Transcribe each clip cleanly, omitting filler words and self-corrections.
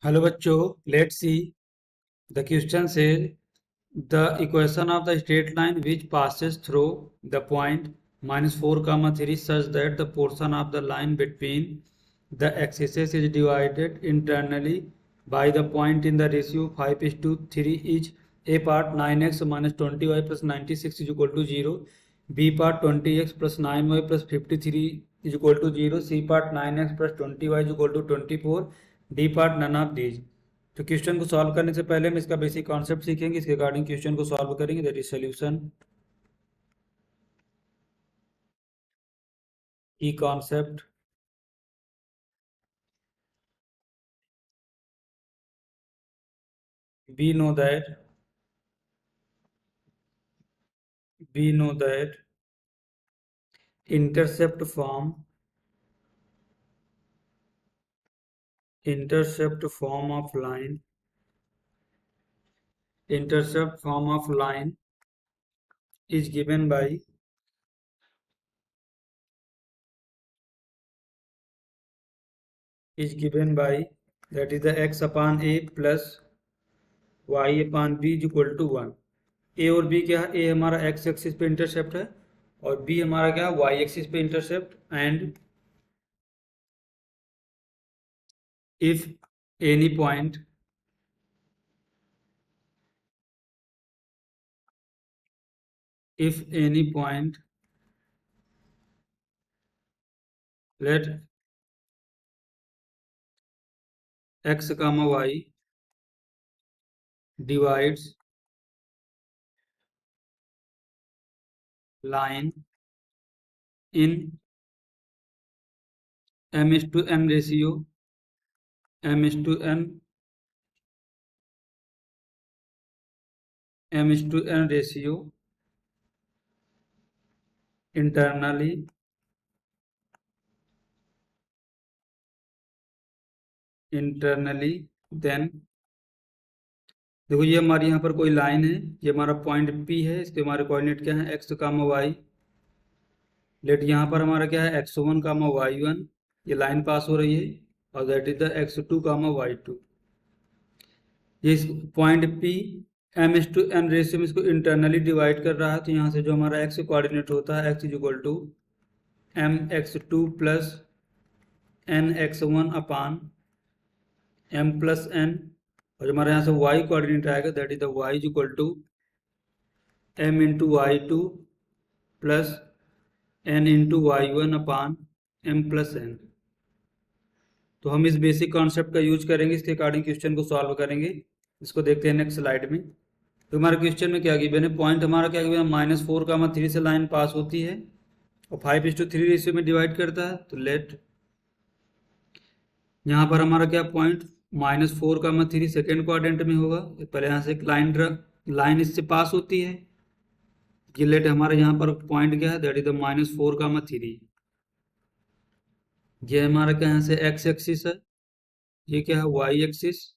Hello बच्चों, let's see the question से the equation of the straight line which passes through the point -4, 3 such that the portion of the line between the axes is divided internally by the point in the ratio 5:3 each. A part 9x minus 20y plus 96 is equal to 0. B part 20x plus 9y plus 53 is equal to 0. C part 9x plus 20y is equal to 24. D part none of these. तो question को solve करने से पहले हम इसका basic concept सीखेंगे, इसके according question को सॉल्व करेंगे। दैट इज सॉल्यूशन की concept. We know that intercept form of line is given by that is the x upon a plus y upon b is equal to 1। A और B क्या है? ए हमारा x axis पे intercept है और B हमारा क्या है? y एक्सिस पे intercept. And if any point let x comma y divides line in m:n ratio internally then देखो, ये हमारी यहाँ पर कोई लाइन है, ये हमारा पॉइंट P है, इसके हमारे कोऑर्डिनेट क्या है? x कामा y। लेट यहाँ पर हमारा क्या है? x1 कामा y1, ये लाइन पास हो रही है, और that is the x2 comma y2। ये पॉइंट P m:n रेशियो में इसको इंटरनली डिवाइड कर रहा है, तो यहाँ से जो हमारा x कोऑर्डिनेट होता है x is equal to mx2 plus nx1 upon m plus n, और जो हमारे यहाँ से y कोऑर्डिनेट आएगा that is the y is equal to m into y two plus n into y one upon m plus n। तो हम इस basic concept का यूज करेंगे, इसके अकॉर्डिंग क्वेश्चन को सॉल्व करेंगे। इसको देखते हैं नेक्स्ट स्लाइड में। तो हमारे क्वेश्चन में क्या गिवन है? पॉइंट हमारा क्या गिवन है? -4, 3 से लाइन पास होती है और 5:3 रेशियो में डिवाइड करता है। तो लेट यहाँ पर हमारा क्या पॉइंट -4, 3 सेकेंड क्वाड्रेंट में होगा। पहले यहाँ से एक लाइन इससे पास होती है। ये लेट हमारे यहाँ पर पॉइंट क्या है? That is the -4, 3। ये हमारा क्या यहाँ से x एक्सिस है, ये क्या है? y axis.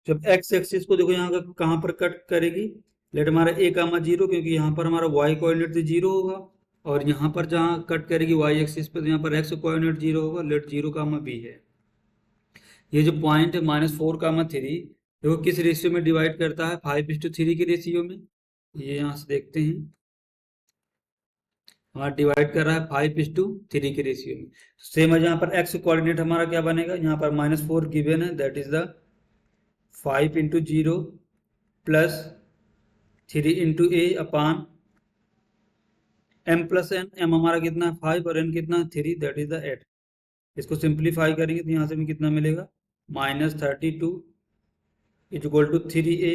जब x एक्सिस को देखो यहाँ का कहाँ पर कट करेगी? लेट हमारा a, 0, क्योंकि यहाँ पर हमारा y कोऑर्डिनेट तो 0 होगा, और यहाँ पर जहाँ कट करेगी y एक्सिस पे, तो यहाँ पर x कोऑर्डिनेट 0 होगा। लेट 0, b है। ये जो पॉइंट है -4, 3, देखो किस रेशियो में डिवाइड करता है? 5:3 के रेशियो में। ये यहाँ से देखते हैं, हमारा डिवाइड कर रहा है 5:3 के रेशियो में। सेम है, यहाँ पर x कोऑर्डिनेट हमारा क्या बनेगा? यहाँ पर -4 गिवन है, that is the 5:0 plus 3 into A upon m plus n। m हमारा कितना है? 5, और n कितना है? 3, दैट इज द 8। इसको सिंप्लीफाई करेंगे तो यहाँ से हमें कितना मिलेगा? -32 इज इक्वल टू 3a।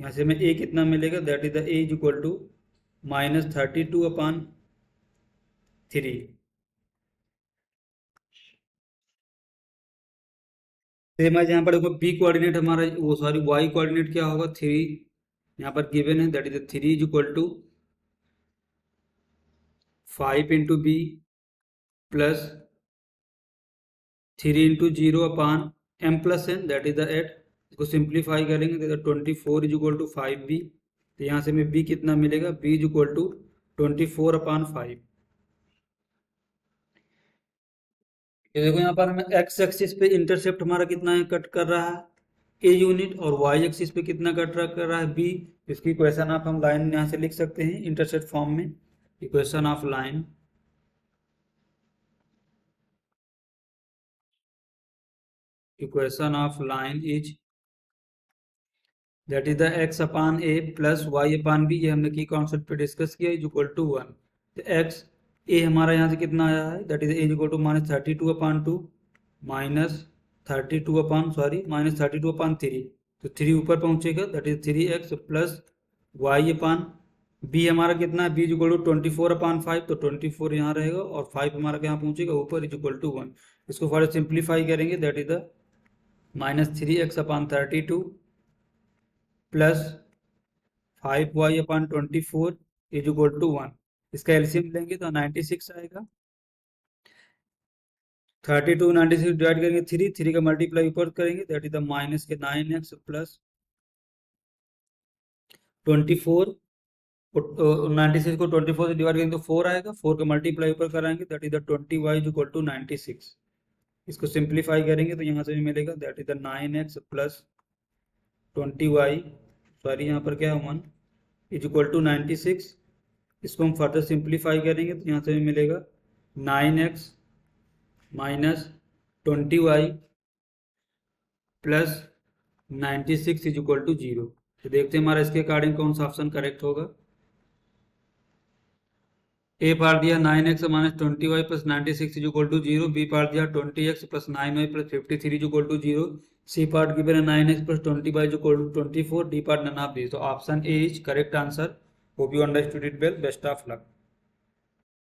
यहाँ से हमें a कितना मिलेगा? That is the a is equal to -32 upon 3। Same है, यहाँ पर देखो b कोऑर्डिनेट हमारा, वो सॉरी y कोऑर्डिनेट क्या होगा? 3 यहाँ पर गिवन है, that is 3 is equal to 5 into B plus 3 into 0 upon m plus n, that is the 8। इसको सिंप्लीफाई करेंगे तो 24 इज इक्वल टू 5b। तो यहाँ से हमें b कितना मिलेगा? b इज इक्वल टू 24 अपान 5। ये देखो यहाँ पर हमें एक्स एक्सिस पे इंटरसेप्ट हमारा कितना है, कट कर रहा है ए यूनिट, और वाई एक्सिस पे कितना कर रहा है बी। इसकी इक्वेशन ऑफ हम लाइन यहाँ से लिख सकते हैं इंटरसेप्ट फॉर्म में। Equation of line, equation of line is that is the x upon A plus y upon B, ये हमने की कॉन्सेप्ट पे डिस्कस किया, इज इक्वल टू 1। तो एक्स ए हमारा यहाँ से कितना आया है, that is is equal to -32/2 -32/3, तो 3 ऊपर पहुंचेगा, that is 3x plus y upon B हमारा कितना है, बी इज इक्वल टू 24/5, तो 24 यहाँ रहेगा और 5 हमारा कहाँ पहुंचेगा ऊपर, इज इक्वल टू 1। इसको फर्दर सिंप्लीफाई करेंगे, that is the -3x/32 plus 5y/24 is equal to 1। इसका एलसीएम लेंगे तो 96 आएगा। 32 96 डिवाइड करेंगे 3 का मल्टीप्लाई ऊपर करेंगे, दैट इज द माइनस के 9x प्लस 24, 96 को 24 से डिवाइड करेंगे तो 4 आएगा, 4 का मल्टीप्लाई ऊपर कराएंगे, that is the 20y is equal to 96। इसको सिंप्लीफाई करेंगे तो यहाँ से भी मिलेगा, that is the 9x plus 20y, sorry यहाँ पर क्या है 1, इज इक्वल टू 96। इसको हम फर्दर सिंप्लीफाई करेंगे तो यहाँ से भी मिलेगा 9x minus 20y plus 96 is equal to 0। तो देखते हैं हमारा इसके अकॉर्डिंग कौन सा ऑप्शन करेक्ट होगा। ए पार्ट दिया 9x minus 20y plus 96 is equal to 0, B part दिया 20x plus 9y plus 53 is equal to 0, C part given है 9x plus 20y is equal to 24, D part none of this. तो option A is correct answer. Hope you understood it well, best of luck.